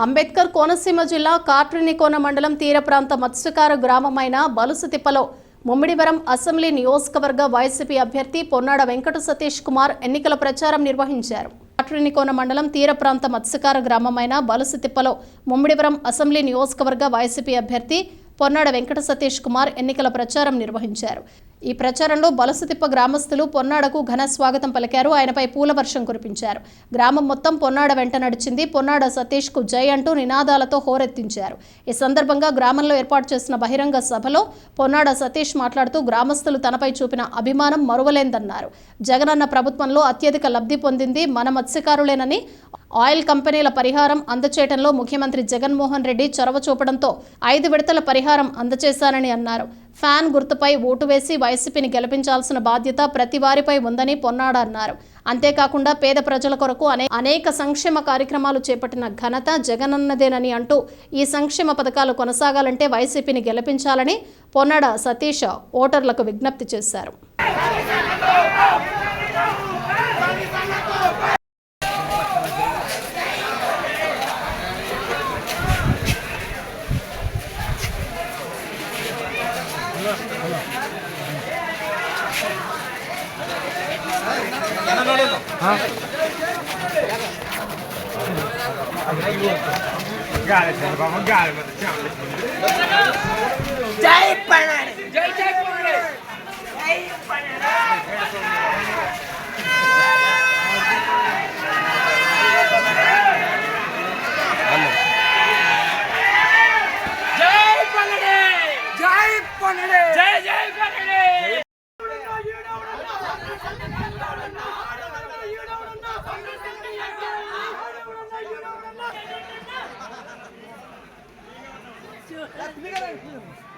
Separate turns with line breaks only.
అంబేద్కర్ కోనసీమ జిల్లా కాట్రేనికోన మండలం తీర ప్రాంత మత్స్యకార గ్రామమైన బలుసుతిప్పలో ముమ్మిడివరం అసెంబ్లీ నియోజకవర్గ వైసీపీ అభ్యర్థి పొన్నాడ వెంకట సతీష్ కుమార్ ఎన్నికల ప్రచారం నిర్వహించారు. కాట్రేనికోన మండలం తీర ప్రాంత మత్స్యకార గ్రామమైన బలుసుతిప్పలో ముమ్మిడివరం అసెంబ్లీ నియోజకవర్గ వైసీపీ అభ్యర్థి పొన్నాడ వెంకట సతీష్ కుమార్ ఎన్నికల ప్రచారం నిర్వహించారు. ఈ ప్రచారంలో బలుసుతిప్ప గ్రామస్తులు పొన్నాడకు ఘన స్వాగతం పలికారు. ఆయనపై పూల వర్షం కురిపించారు. గ్రామం మొత్తం పొన్నాడ వెంట నడిచింది. పొన్నాడ సతీష్ కు జై అంటూ నినాదాలతో హోరెత్తించారు. ఈ సందర్భంగా గ్రామంలో ఏర్పాటు చేసిన బహిరంగ సభలో పొన్నాడ సతీష్ మాట్లాడుతూ గ్రామస్తులు తనపై చూపిన అభిమానం మరువలేందన్నారు. జగనన్న ప్రభుత్వంలో అత్యధిక లబ్ధి పొందింది మన మత్స్యకారులేనని, ఆయిల్ కంపెనీల పరిహారం అందచేయడంలో ముఖ్యమంత్రి జగన్మోహన్ రెడ్డి చొరవ చూపడంతో 5 విడతల పరిహారం అందచేశానని అన్నారు. ఫ్యాన్ గుర్తుపై ఓటు వేసి వైసీపీని గెలిపించాల్సిన బాధ్యత ప్రతి వారిపై ఉందని పొన్నాడ అన్నారు. అంతేకాకుండా పేద ప్రజల కొరకు అనేక సంక్షేమ కార్యక్రమాలు చేపట్టిన ఘనత జగనన్నదేనని అంటూ ఈ సంక్షేమ పథకాలు కొనసాగాలంటే వైసీపీని గెలిపించాలని పొన్నాడ సతీష్ ఓటర్లకు విజ్ఞప్తి చేశారు.
జై పన్నాడ జై జై పన్నాడ జై పన్నాడ జై పన్నాడ జై పన్నాడ జై జై పన్నాడ Let's